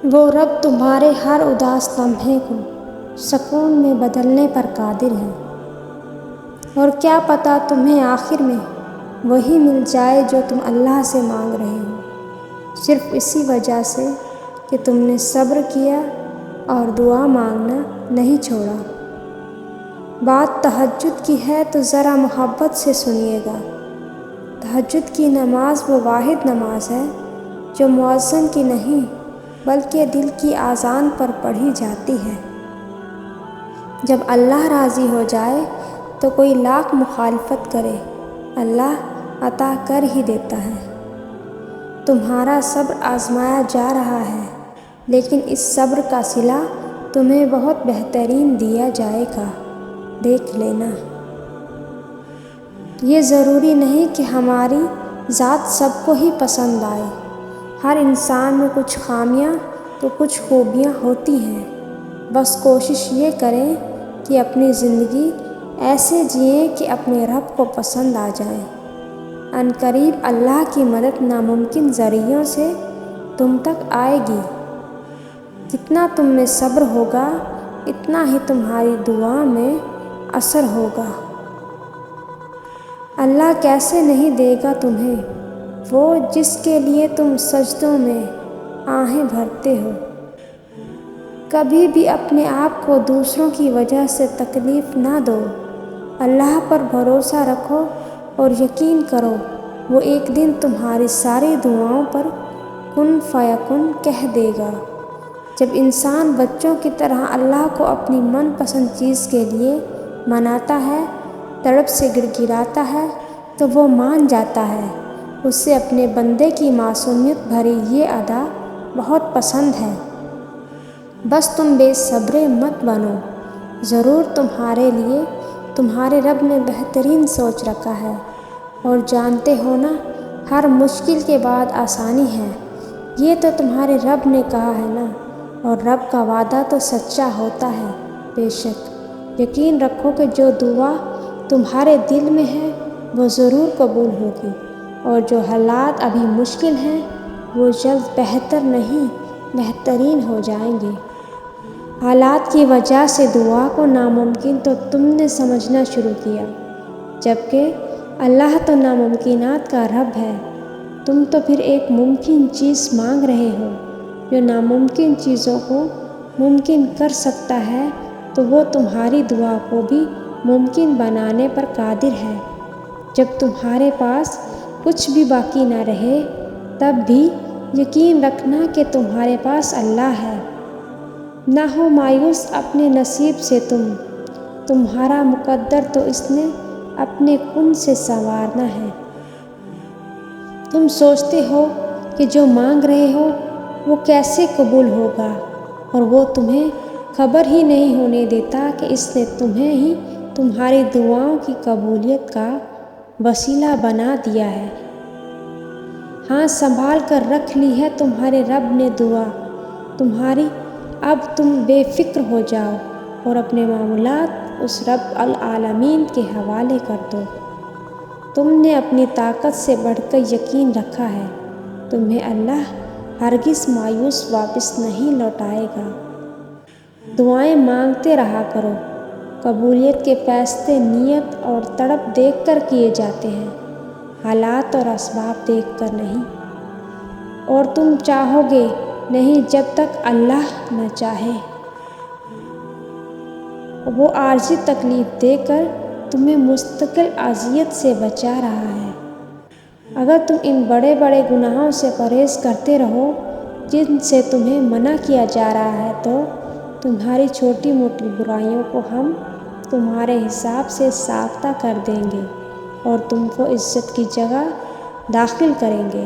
وہ رب تمہارے ہر اداس لمحے کو سکون میں بدلنے پر قادر ہے، اور کیا پتہ تمہیں آخر میں وہی مل جائے جو تم اللہ سے مانگ رہے ہو، صرف اسی وجہ سے کہ تم نے صبر کیا اور دعا مانگنا نہیں چھوڑا۔ بات تہجد کی ہے تو ذرا محبت سے سنیے گا۔ تہجد کی نماز وہ واحد نماز ہے جو مؤذن کی نہیں بلکہ دل کی اذان پر پڑھی جاتی ہے۔ جب اللہ راضی ہو جائے تو کوئی لاکھ مخالفت کرے، اللہ عطا کر ہی دیتا ہے۔ تمہارا صبر آزمایا جا رہا ہے، لیکن اس صبر کا صلہ تمہیں بہت بہترین دیا جائے گا، دیکھ لینا۔ یہ ضروری نہیں کہ ہماری ذات سب کو ہی پسند آئے۔ ہر انسان میں کچھ خامیاں تو کچھ خوبیاں ہوتی ہیں، بس کوشش یہ کریں کہ اپنی زندگی ایسے جئیں کہ اپنے رب کو پسند آ جائیں۔ عنقریب اللہ کی مدد ناممکن ذریعوں سے تم تک آئے گی۔ جتنا تم میں صبر ہوگا اتنا ہی تمہاری دعا میں اثر ہوگا۔ اللہ کیسے نہیں دے گا تمہیں وہ جس کے لیے تم سجدوں میں آہیں بھرتے ہو۔ کبھی بھی اپنے آپ کو دوسروں کی وجہ سے تکلیف نہ دو۔ اللہ پر بھروسہ رکھو اور یقین کرو وہ ایک دن تمہاری ساری دعاؤں پر کن فیکن کہہ دے گا۔ جب انسان بچوں کی طرح اللہ کو اپنی من پسند چیز کے لیے مناتا ہے، تڑپ سے گڑگڑاتا ہے، تو وہ مان جاتا ہے۔ اسے اپنے بندے کی معصومیت بھری یہ ادا بہت پسند ہے۔ بس تم بے صبر مت بنو، ضرور تمہارے لیے تمہارے رب نے بہترین سوچ رکھا ہے، اور جانتے ہو نا، ہر مشکل کے بعد آسانی ہے، یہ تو تمہارے رب نے کہا ہے نا، اور رب کا وعدہ تو سچا ہوتا ہے۔ بے شک یقین رکھو کہ جو دعا تمہارے دل میں ہے وہ ضرور قبول ہوگی، اور جو حالات ابھی مشکل ہیں وہ جلد بہتر نہیں بہترین ہو جائیں گے۔ حالات کی وجہ سے دعا کو ناممکن تو تم نے سمجھنا شروع کیا، جبکہ اللہ تو ناممکنات کا رب ہے۔ تم تو پھر ایک ممکن چیز مانگ رہے ہو۔ جو ناممکن چیزوں کو ممکن کر سکتا ہے تو وہ تمہاری دعا کو بھی ممکن بنانے پر قادر ہے۔ جب تمہارے پاس کچھ بھی باقی نہ رہے تب بھی یقین رکھنا کہ تمہارے پاس اللہ ہے۔ نہ ہو مایوس اپنے نصیب سے تمہارا مقدر تو اس نے اپنے کن سے سنوارنا ہے۔ تم سوچتے ہو کہ جو مانگ رہے ہو وہ کیسے قبول ہوگا، اور وہ تمہیں خبر ہی نہیں ہونے دیتا کہ اس نے تمہیں ہی تمہاری دعاؤں کی قبولیت کا وسیلہ بنا دیا ہے۔ ہاں، سنبھال کر رکھ لی ہے تمہارے رب نے دعا تمہاری۔ اب تم بے فکر ہو جاؤ اور اپنے معاملات اس رب العالمین کے حوالے کر دو۔ تم نے اپنی طاقت سے بڑھ کر یقین رکھا ہے، تمہیں اللہ ہرگز مایوس واپس نہیں لوٹائے گا۔ دعائیں مانگتے رہا کرو، قبولیت کے فیصلے نیت اور تڑپ دیکھ کر کیے جاتے ہیں، حالات اور اسباب دیکھ کر نہیں۔ اور تم چاہو گے نہیں جب تک اللہ نہ چاہے۔ وہ عارضی تکلیف دے کر تمہیں مستقل اذیت سے بچا رہا ہے۔ اگر تم ان بڑے بڑے گناہوں سے پرہیز کرتے رہو جن سے تمہیں منع کیا جا رہا ہے، تو تمہاری چھوٹی موٹی برائیوں کو ہم تمہارے حساب سے ساختہ کر دیں گے اور تم کو عزت کی جگہ داخل کریں گے۔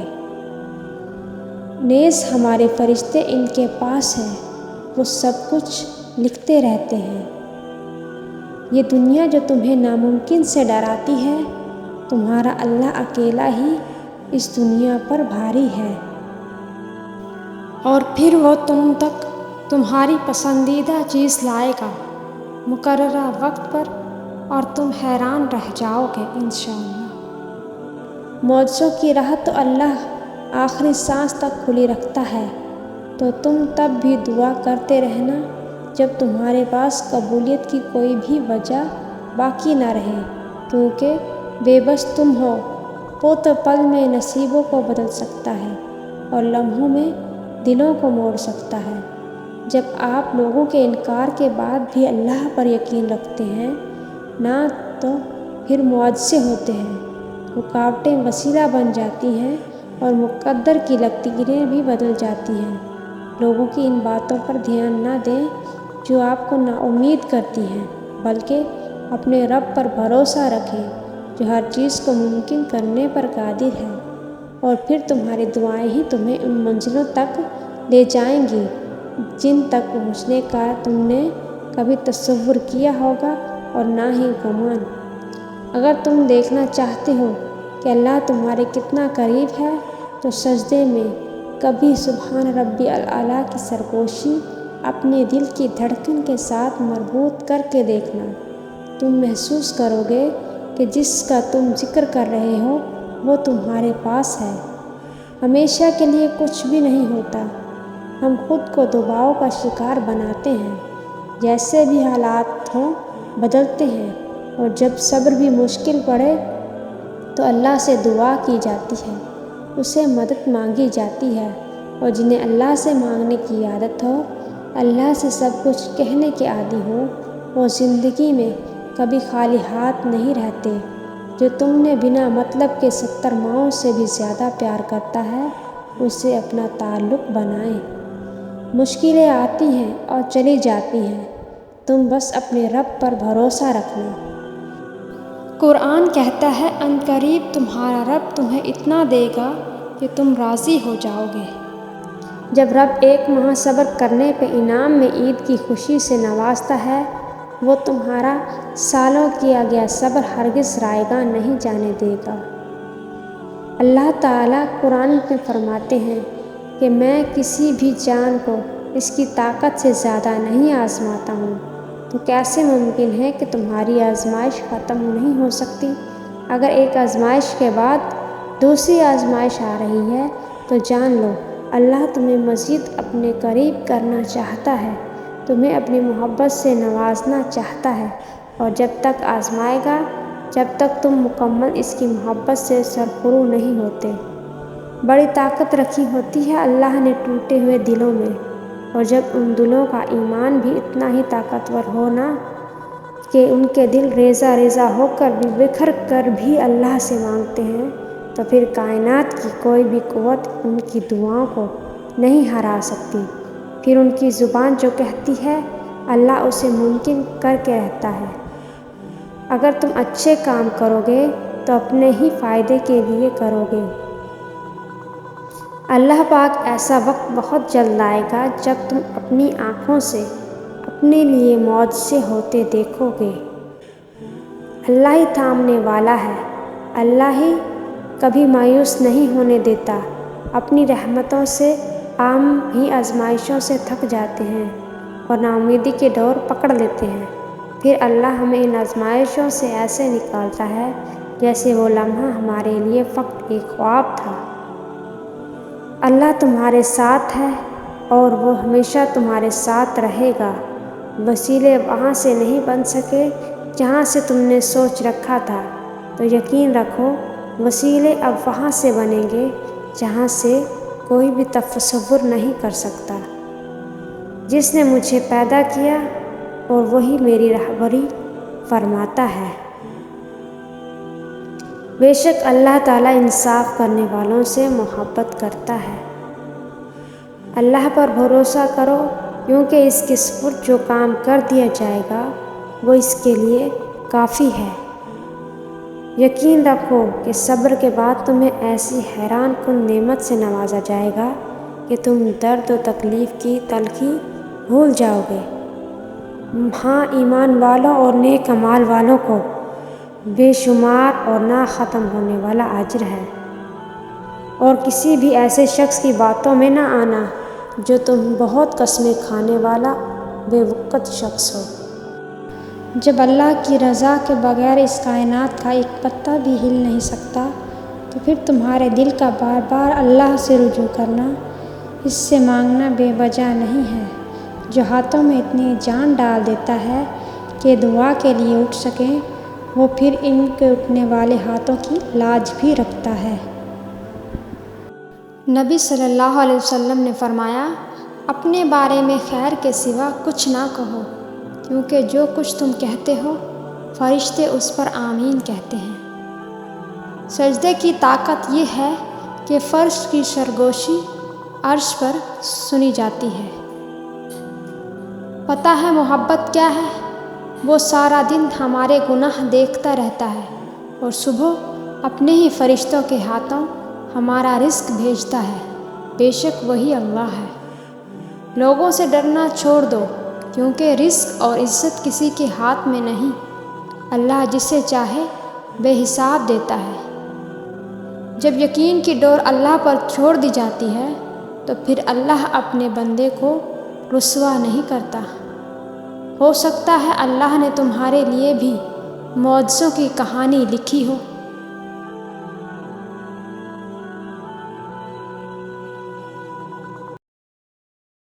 نیز ہمارے فرشتے ان کے پاس ہیں، وہ سب کچھ لکھتے رہتے ہیں۔ یہ دنیا جو تمہیں ناممکن سے ڈراتی ہے، تمہارا اللہ اکیلا ہی اس دنیا پر بھاری ہے، اور پھر وہ تم تک تمہاری پسندیدہ چیز لائے گا مقررہ وقت پر، اور تم حیران رہ جاؤ گے انشاءاللہ۔ معجزوں کی راہ تو اللہ آخری سانس تک کھلی رکھتا ہے۔ تو تم تب بھی دعا کرتے رہنا جب تمہارے پاس قبولیت کی کوئی بھی وجہ باقی نہ رہے، کیونکہ بے بس تم ہو۔ وہ تو پل میں نصیبوں کو بدل سکتا ہے اور لمحوں میں دلوں کو موڑ سکتا ہے۔ جب آپ لوگوں کے انکار کے بعد بھی اللہ پر یقین رکھتے ہیں نا، تو پھر معجزے ہوتے ہیں، رکاوٹیں وسیلہ بن جاتی ہیں اور مقدر کی لکیریں بھی بدل جاتی ہیں۔ لوگوں کی ان باتوں پر دھیان نہ دیں جو آپ کو نا امید کرتی ہیں، بلکہ اپنے رب پر بھروسہ رکھیں جو ہر چیز کو ممکن کرنے پر قادر ہے، اور پھر تمہاری دعائیں ہی تمہیں ان منزلوں تک لے جائیں گی جن تک پہنچنے کا تم نے کبھی تصور کیا ہوگا اور نہ ہی گمان۔ اگر تم دیکھنا چاہتے ہو کہ اللہ تمہارے کتنا قریب ہے تو سجدے میں کبھی سبحان ربی الاعلیٰ کی سرگوشی اپنے دل کی دھڑکن کے ساتھ مربوط کر کے دیکھنا۔ تم محسوس کرو گے کہ جس کا تم ذکر کر رہے ہو وہ تمہارے پاس ہے۔ ہمیشہ کے لیے کچھ بھی نہیں ہوتا، ہم خود کو دباؤ کا شکار بناتے ہیں، جیسے بھی حالات ہوں بدلتے ہیں، اور جب صبر بھی مشکل پڑے تو اللہ سے دعا کی جاتی ہے، اسے مدد مانگی جاتی ہے، اور جنہیں اللہ سے مانگنے کی عادت ہو، اللہ سے سب کچھ کہنے کے عادی ہوں، وہ زندگی میں کبھی خالی ہاتھ نہیں رہتے۔ جو تم نے بنا مطلب کے 70 ماؤں سے بھی زیادہ پیار کرتا ہے، اس سے اپنا تعلق بنائیں۔ مشکلیں آتی ہیں اور چلی جاتی ہیں، تم بس اپنے رب پر بھروسہ رکھنا۔ قرآن کہتا ہے عنقریب تمہارا رب تمہیں اتنا دے گا کہ تم راضی ہو جاؤ گے۔ جب رب 1 ماہ صبر کرنے پہ انعام میں عید کی خوشی سے نوازتا ہے، وہ تمہارا سالوں کیا گیا صبر ہرگز رائے گاں نہیں جانے دے گا۔ اللہ تعالیٰ قرآن میں فرماتے ہیں کہ میں کسی بھی جان کو اس کی طاقت سے زیادہ نہیں آزماتا ہوں، تو کیسے ممکن ہے کہ تمہاری آزمائش ختم نہیں ہو سکتی؟ اگر ایک آزمائش کے بعد دوسری آزمائش آ رہی ہے تو جان لو اللہ تمہیں مزید اپنے قریب کرنا چاہتا ہے، تمہیں اپنی محبت سے نوازنا چاہتا ہے، اور جب تک آزمائے گا جب تک تم مکمل اس کی محبت سے سرفرو نہیں ہوتے۔ بڑی طاقت رکھی ہوتی ہے اللہ نے ٹوٹے ہوئے دلوں میں، اور جب ان دلوں کا ایمان بھی اتنا ہی طاقتور ہو نا کہ ان کے دل ریزہ ریزہ ہو کر بھی بکھر کر بھی اللہ سے مانگتے ہیں، تو پھر کائنات کی کوئی بھی قوت ان کی دعاؤں کو نہیں ہرا سکتی۔ پھر ان کی زبان جو کہتی ہے اللہ اسے ممکن کر کے رہتا ہے۔ اگر تم اچھے کام کرو گے تو اپنے ہی فائدے کے لیے کرو گے۔ اللہ پاک ایسا وقت بہت جلد آئے گا جب تم اپنی آنکھوں سے اپنے لیے معجزے ہوتے دیکھو گے۔ اللہ ہی تھامنے والا ہے، اللہ ہی کبھی مایوس نہیں ہونے دیتا۔ اپنی رحمتوں سے عام ہی آزمائشوں سے تھک جاتے ہیں اور ناامیدی کے ڈور پکڑ لیتے ہیں، پھر اللہ ہمیں ان آزمائشوں سے ایسے نکالتا ہے جیسے وہ لمحہ ہمارے لیے فقط ایک خواب تھا۔ اللہ تمہارے ساتھ ہے اور وہ ہمیشہ تمہارے ساتھ رہے گا۔ وسیلے وہاں سے نہیں بن سکے جہاں سے تم نے سوچ رکھا تھا، تو یقین رکھو وسیلے اب وہاں سے بنیں گے جہاں سے کوئی بھی تصور نہیں کر سکتا۔ جس نے مجھے پیدا کیا اور وہی میری رہبری فرماتا ہے۔ بے شک اللہ تعالیٰ انصاف کرنے والوں سے محبت کرتا ہے۔ اللہ پر بھروسہ کرو کیونکہ اس کے سپرد جو کام کر دیا جائے گا وہ اس کے لیے کافی ہے۔ یقین رکھو کہ صبر کے بعد تمہیں ایسی حیران کن نعمت سے نوازا جائے گا کہ تم درد و تکلیف کی تلخی بھول جاؤ گے۔ ہاں ایمان والوں اور نیک اعمال والوں کو بے شمار اور نہ ختم ہونے والا اجر ہے، اور کسی بھی ایسے شخص کی باتوں میں نہ آنا جو تم بہت قسمیں کھانے والا بے وقت شخص ہو۔ جب اللہ کی رضا کے بغیر اس کائنات کا ایک پتا بھی ہل نہیں سکتا، تو پھر تمہارے دل کا بار بار اللہ سے رجوع کرنا اس سے مانگنا بے وجہ نہیں ہے۔ جو ہاتھوں میں اتنی جان ڈال دیتا ہے کہ دعا کے لیے اٹھ سکیں، وہ پھر ان کے اٹھنے والے ہاتھوں کی لاج بھی رکھتا ہے۔ نبی صلی اللہ علیہ وسلم نے فرمایا، اپنے بارے میں خیر کے سوا کچھ نہ کہو، کیونکہ جو کچھ تم کہتے ہو فرشتے اس پر آمین کہتے ہیں۔ سجدے کی طاقت یہ ہے کہ فرش کی سرگوشی عرش پر سنی جاتی ہے۔ پتہ ہے محبت کیا ہے؟ وہ سارا دن ہمارے گناہ دیکھتا رہتا ہے اور صبح اپنے ہی فرشتوں کے ہاتھوں ہمارا رزق بھیجتا ہے۔ بے شک وہی اللہ ہے۔ لوگوں سے ڈرنا چھوڑ دو، کیونکہ رزق اور عزت کسی کے ہاتھ میں نہیں، اللہ جسے چاہے بے حساب دیتا ہے۔ جب یقین کی ڈور اللہ پر چھوڑ دی جاتی ہے تو پھر اللہ اپنے بندے کو رسوا نہیں کرتا۔ ہو سکتا ہے اللہ نے تمہارے لیے بھی معجزوں کی کہانی لکھی ہو۔